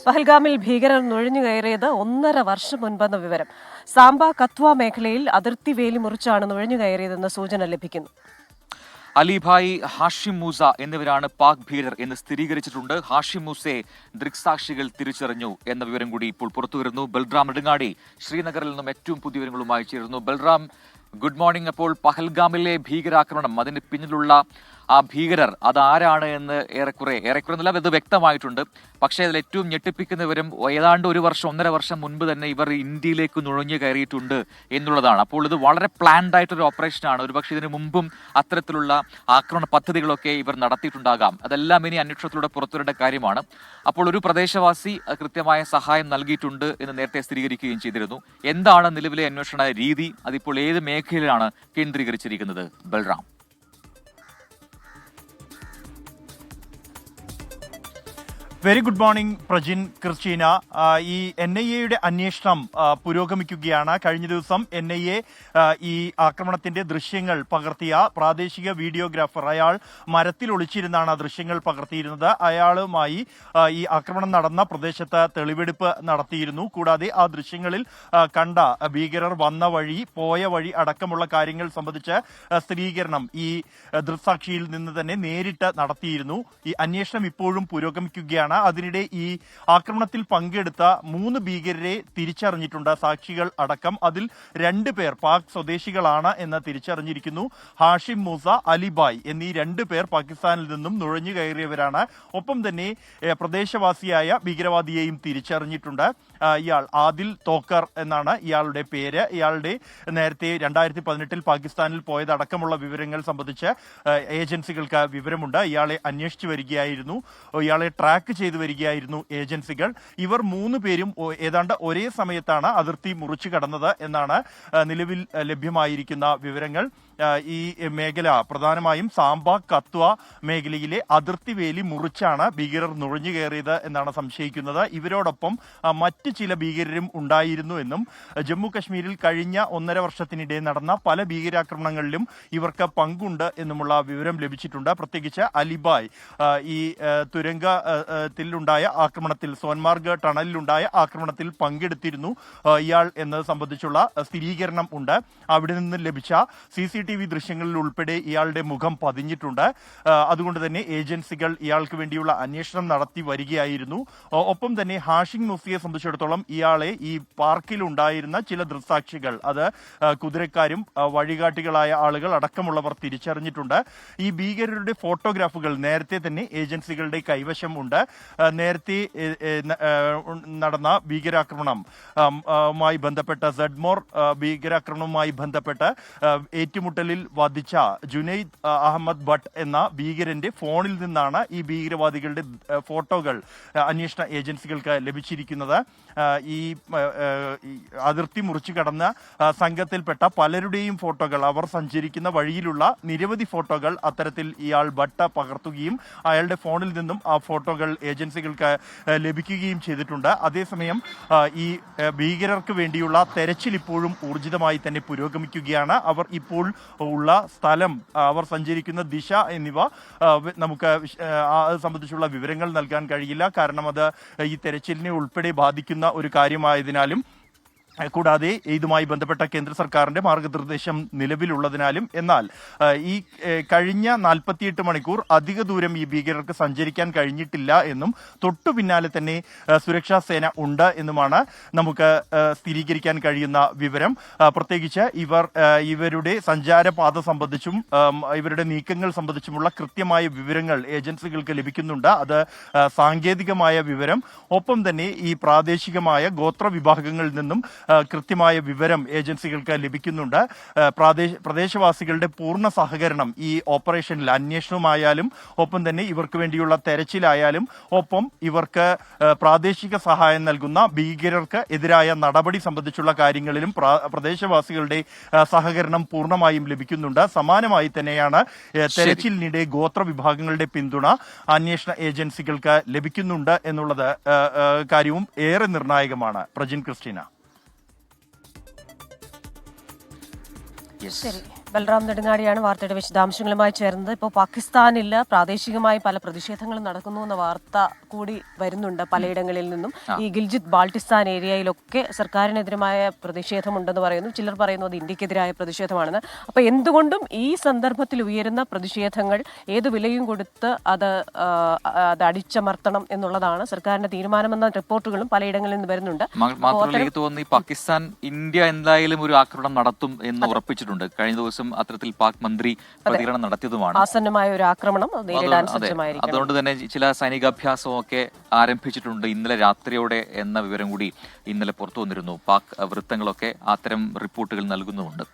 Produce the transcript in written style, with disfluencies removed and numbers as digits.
പഹൽഗാമിൽ ഭീകരർ നുഴഞ്ഞു കയറിയത് 1.5 വർഷം മുൻപെന്ന വിവരം. സാംബ കത്വ മേഖലയിൽ അതിർത്തി വേലി മുറിച്ചാണ് നുഴഞ്ഞു കയറിയതെന്ന് സൂചന ലഭിക്കുന്നു. അലിഭായ്, ഹാഷിം മൂസ എന്നിവരാണ് പാക് ഭീകരർ എന്ന് സ്ഥിരീകരിച്ചിട്ടുണ്ട്. ഹാഷിം മൂസയെ ദൃക്സാക്ഷികൾ തിരിച്ചറിഞ്ഞു എന്ന വിവരം കൂടി ഇപ്പോൾ പുറത്തുവരുന്നു. ബൽറാം നെടുങ്ങാടി ശ്രീനഗറിൽ നിന്നും ഏറ്റവും പുതിയ വിവരങ്ങളുമായി ചേരുന്നു. Balram, good morning. അപ്പോൾ പഹൽഗാമിലെ ഭീകരാക്രമണം, അതിന് പിന്നിലുള്ള ആ ഭീകരർ അതാരാണ് എന്ന് ഏറെക്കുറെ എന്നല്ല ഇത് വ്യക്തമായിട്ടുണ്ട്. പക്ഷേ അതിൽ ഏറ്റവും ഞെട്ടിപ്പിക്കുന്ന വിവരം ഏതാണ്ട് 1.5 വർഷം മുൻപ് തന്നെ ഇവർ ഇന്ത്യയിലേക്ക് നുഴഞ്ഞു കയറിയിട്ടുണ്ട് എന്നുള്ളതാണ്. അപ്പോൾ ഇത് വളരെ പ്ലാൻഡ് ആയിട്ടൊരു ഓപ്പറേഷനാണ്. ഒരുപക്ഷെ ഇതിനു മുമ്പും അത്തരത്തിലുള്ള ആക്രമണ പദ്ധതികളൊക്കെ ഇവർ നടത്തിയിട്ടുണ്ടാകാം. അതെല്ലാം ഇനി അന്വേഷണത്തിലൂടെ പുറത്തുവരേണ്ട കാര്യമാണ്. അപ്പോൾ ഒരു പ്രദേശവാസി കൃത്യമായ സഹായം നൽകിയിട്ടുണ്ട് എന്ന് നേരത്തെ സ്ഥിരീകരിക്കുകയും ചെയ്തിരുന്നു. എന്താണ് നിലവിലെ അന്വേഷണ രീതി? അതിപ്പോൾ ഏത് മേഖലയിലാണ് കേന്ദ്രീകരിച്ചിരിക്കുന്നത്? Balram. Very good morning Prajin, Christina. ഈ NIA-യുടെ അന്വേഷണം പുരോഗമിക്കുകയാണ്. കഴിഞ്ഞ ദിവസം NIA ഈ ആക്രമണത്തിന്റെ ദൃശ്യങ്ങൾ പകർത്തിയ പ്രാദേശിക വീഡിയോഗ്രാഫർ, അയാൾ മരത്തിൽ ഒളിച്ചിരുന്നാണ് ആ ദൃശ്യങ്ങൾ പകർത്തിയിരുന്നത്. അയാളുമായി ഈ ആക്രമണം നടന്ന പ്രദേശത്ത് തെളിവെടുപ്പ് നടത്തിയിരുന്നു. കൂടാതെ ആ ദൃശ്യങ്ങളിൽ കണ്ട ഭീകരർ വന്ന വഴി, പോയ വഴി അടക്കമുള്ള കാര്യങ്ങൾ സംബന്ധിച്ച് സ്ഥിരീകരണം ഈ ദൃക്സാക്ഷിയിൽ നിന്ന് തന്നെ നേരിട്ട് നടത്തിയിരുന്നു. ഈ അന്വേഷണം ഇപ്പോഴും പുരോഗമിക്കുകയാണ്. അതിനിടെ ഈ ആക്രമണത്തിൽ പങ്കെടുത്ത 3 ഭീകരരെ തിരിച്ചറിഞ്ഞിട്ടുണ്ട്, സാക്ഷികൾ അടക്കം. അതിൽ 2 പേർ പാക് സ്വദേശികളാണ് എന്ന് തിരിച്ചറിഞ്ഞിരിക്കുന്നു. ഹാഷിം മൂസ, അലിഭായ് എന്നീ 2 പേർ പാകിസ്ഥാനിൽ നിന്നും നുഴഞ്ഞു കയറിയവരാണ്. ഒപ്പം തന്നെ പ്രദേശവാസിയായ ഭീകരവാദിയെയും തിരിച്ചറിഞ്ഞിട്ടുണ്ട്. ഇയാൾ ആദിൽ തോക്കർ എന്നാണ് ഇയാളുടെ പേര്. ഇയാളുടെ നേരത്തെ 2018 പാകിസ്ഥാനിൽ പോയതടക്കമുള്ള വിവരങ്ങൾ സംബന്ധിച്ച് ഏജൻസികൾക്ക് വിവരമുണ്ട്. ഇയാളെ അന്വേഷിച്ചു വരികയായിരുന്നു, ഇയാളെ ട്രാക്ക് ചെയ്തു വരികയായിരുന്നു ഏജൻസികൾ. ഇവർ 3 പേരും ഏതാണ്ട് ഒരേ സമയത്താണ് അതിർത്തി മുറിച്ചു കടന്നത് എന്നാണ് നിലവിൽ ലഭ്യമായിരിക്കുന്ന വിവരങ്ങൾ. ഈ മേഖല പ്രധാനമായും സാംബ കത്വ മേഖലയിലെ അതിർത്തി വേലി മുറിച്ചാണ് ഭീകരർ നുഴഞ്ഞു കയറിയത് എന്നാണ് സംശയിക്കുന്നത്. ഇവരോടൊപ്പം മറ്റ് ചില ഭീകരരും ഉണ്ടായിരുന്നു എന്നും ജമ്മു കശ്മീരിൽ കഴിഞ്ഞ 1.5 വർഷത്തിനിടെ നടന്ന പല ഭീകരാക്രമണങ്ങളിലും ഇവർക്ക് പങ്കുണ്ട് എന്നുമുള്ള വിവരം ലഭിച്ചിട്ടുണ്ട്. പ്രത്യേകിച്ച് അലിഭായ് ഈ തുരങ്കത്തിലുണ്ടായ ആക്രമണത്തിൽ, സോൻമാർഗ് ടണലിലുണ്ടായ ആക്രമണത്തിൽ പങ്കെടുത്തിരുന്നു ഇയാൾ എന്നത് സംബന്ധിച്ചുള്ള സ്ഥിരീകരണം ഉണ്ട്. അവിടെ നിന്ന് ലഭിച്ച CCTV ദൃശ്യങ്ങളിൽ ഉൾപ്പെടെ ഇയാളുടെ മുഖം പതിഞ്ഞിട്ടുണ്ട്. അതുകൊണ്ട് തന്നെ ഏജൻസികൾ ഇയാൾക്ക് വേണ്ടിയുള്ള അന്വേഷണം നടത്തി വരികയായിരുന്നു. ഒപ്പം തന്നെ ഹാഷിം മൂസയെ സംബന്ധിച്ചിടത്തോളം ഇയാളെ ഈ പാർക്കിൽ ഉണ്ടായിരുന്ന ചില ദൃക്സാക്ഷികൾ, അത് കുതിരക്കാരും വഴികാട്ടികളായ ആളുകൾ അടക്കമുള്ളവർ തിരിച്ചറിഞ്ഞിട്ടുണ്ട്. ഈ ഭീകരരുടെ ഫോട്ടോഗ്രാഫുകൾ നേരത്തെ തന്നെ ഏജൻസികളുടെ കൈവശം ഉണ്ട്. നേരത്തെ നടന്ന ഭീകരാക്രമണവുമായി ബന്ധപ്പെട്ട സെഡ്മോർ ഭീകരാക്രമണവുമായി ബന്ധപ്പെട്ട് ഏറ്റുമുട്ടലിൽ വധിച്ച ജുനൈദ് അഹമ്മദ് ഭട്ട് എന്ന ഭീകരന്റെ ഫോണിൽ നിന്നാണ് ഈ ഭീകരവാദികളുടെ ഫോട്ടോകൾ അന്വേഷണ ഏജൻസികൾക്ക് ലഭിച്ചിരിക്കുന്നത്. ഈ അതിർത്തി മുറിച്ചു കടന്ന സംഘത്തിൽപ്പെട്ട പലരുടെയും ഫോട്ടോകൾ, അവർ സഞ്ചരിക്കുന്ന വഴിയിലുള്ള നിരവധി ഫോട്ടോകൾ അത്തരത്തിൽ ഇയാൾ ഭട്ട് പകർത്തുകയും അയാളുടെ ഫോണിൽ നിന്നും ആ ഫോട്ടോകൾ ഏജൻസികൾക്ക് ലഭിക്കുകയും ചെയ്തിട്ടുണ്ട്. അതേസമയം ഈ ഭീകരർക്ക് വേണ്ടിയുള്ള തെരച്ചിൽ ഇപ്പോഴും ഊർജിതമായി തന്നെ പുരോഗമിക്കുകയാണ്. അവർ ഇപ്പോൾ ഉള്ള സ്ഥലം, അവർ സഞ്ചരിക്കുന്ന ദിശ എന്നിവ നമുക്ക് അത് സംബന്ധിച്ചുള്ള വിവരങ്ങൾ നൽകാൻ കഴിയില്ല. കാരണം അത് ഈ തെരച്ചിലിനെ ഉൾപ്പെടെ ബാധിക്കുന്ന ഒരു കാര്യമായതിനാലും, കൂടാതെ ഇതുമായി ബന്ധപ്പെട്ട കേന്ദ്ര സർക്കാരിന്റെ മാർഗനിർദ്ദേശം നിലവിലുള്ളതിനാലും, എന്നാൽ ഈ കഴിഞ്ഞ 48 മണിക്കൂർ അധിക ദൂരം ഈ ഭീകരർക്ക് സഞ്ചരിക്കാൻ കഴിഞ്ഞിട്ടില്ല എന്നും തൊട്ടു പിന്നാലെ തന്നെ സുരക്ഷാ സേന ഉണ്ട് എന്നുമാണ് നമുക്ക് സ്ഥിരീകരിക്കാൻ കഴിയുന്ന വിവരം. പ്രത്യേകിച്ച് ഇവരുടെ സഞ്ചാരപാത സംബന്ധിച്ചും ഇവരുടെ നീക്കങ്ങൾ സംബന്ധിച്ചുമുള്ള കൃത്യമായ വിവരങ്ങൾ ഏജൻസികൾക്ക് ലഭിക്കുന്നുണ്ട്. അത് സാങ്കേതികമായ വിവരം, ഒപ്പം തന്നെ ഈ പ്രാദേശികമായ ഗോത്ര വിഭാഗങ്ങളിൽ നിന്നും കൃത്യമായ വിവരം ഏജൻസികൾക്ക് ലഭിക്കുന്നുണ്ട്. പ്രദേശവാസികളുടെ പൂർണ്ണ സഹകരണം ഈ ഓപ്പറേഷനിൽ, അന്വേഷണമായാലും ഒപ്പം തന്നെ ഇവർക്ക് വേണ്ടിയുള്ള തെരച്ചിലായാലും, ഒപ്പം ഇവർക്ക് പ്രാദേശിക സഹായം നൽകുന്ന ഭീകരർക്ക് എതിരായ നടപടി സംബന്ധിച്ചുള്ള കാര്യങ്ങളിലും പ്രദേശവാസികളുടെ സഹകരണം പൂർണ്ണമായും ലഭിക്കുന്നുണ്ട്. സമാനമായി തന്നെയാണ് തെരച്ചിലിനിടെ ഗോത്ര വിഭാഗങ്ങളുടെ പിന്തുണ അന്വേഷണ ഏജൻസികൾക്ക് ലഭിക്കുന്നുണ്ട് എന്നുള്ളത് കാര്യവും ഏറെ നിർണായകമാണ്. പ്രജിൻ, ക്രിസ്റ്റീന. Yes. ബൽറാം നെടുങ്ങാടിയാണ് വാർത്തയുടെ വിശദാംശങ്ങളുമായി ചേർന്നത്. ഇപ്പോൾ പാകിസ്ഥാനിൽ പ്രാദേശികമായി പല പ്രതിഷേധങ്ങളും നടക്കുന്നു എന്ന വാർത്ത കൂടി വരുന്നുണ്ട് പലയിടങ്ങളിൽ നിന്നും. ഈ ഗിൽജിത് ബാൾട്ടിസ്ഥാൻ ഏരിയയിലൊക്കെ സർക്കാരിനെതിരായ പ്രതിഷേധമുണ്ടെന്ന് പറയുന്നു. ചിലർ പറയുന്നു അത് ഇന്ത്യക്കെതിരായ പ്രതിഷേധമാണെന്ന്. അപ്പോൾ എന്തുകൊണ്ടും ഈ സന്ദർഭത്തിൽ ഉയരുന്ന പ്രതിഷേധങ്ങൾ ഏത് വിലയും കൊടുത്ത് അത് അടിച്ചമർത്തണം എന്നുള്ളതാണ് സർക്കാരിന്റെ തീരുമാനമെന്ന റിപ്പോർട്ടുകളും പലയിടങ്ങളിൽ നിന്ന് വരുന്നുണ്ട്. മാത്രമല്ല എനിക്ക് തോന്നുന്നു ഈ പാകിസ്ഥാൻ ഇന്ത്യ എന്തായാലും ഒരു ആക്രമണം നടത്തും എന്ന് ഉറപ്പിച്ചിട്ടുണ്ട്. കഴിഞ്ഞ ദിവസം അത്തരത്തിൽ പാക് മന്ത്രി പ്രതികരണം നടത്തിയതുമാണ്. ആസന്നമായ ഒരു ആക്രമണം നേരിടാൻ സജ്ജമായിരിക്കും. അതുകൊണ്ട് തന്നെ ചില സൈനികാഭ്യാസവും ഒക്കെ ആരംഭിച്ചിട്ടുണ്ട് ഇന്നലെ രാത്രിയോടെ എന്ന വിവരം കൂടി ഇന്നലെ പുറത്തു വന്നിരുന്നു. പാക് വൃത്തങ്ങളൊക്കെ അത്തരം റിപ്പോർട്ടുകൾ നൽകുന്നുമുണ്ട്.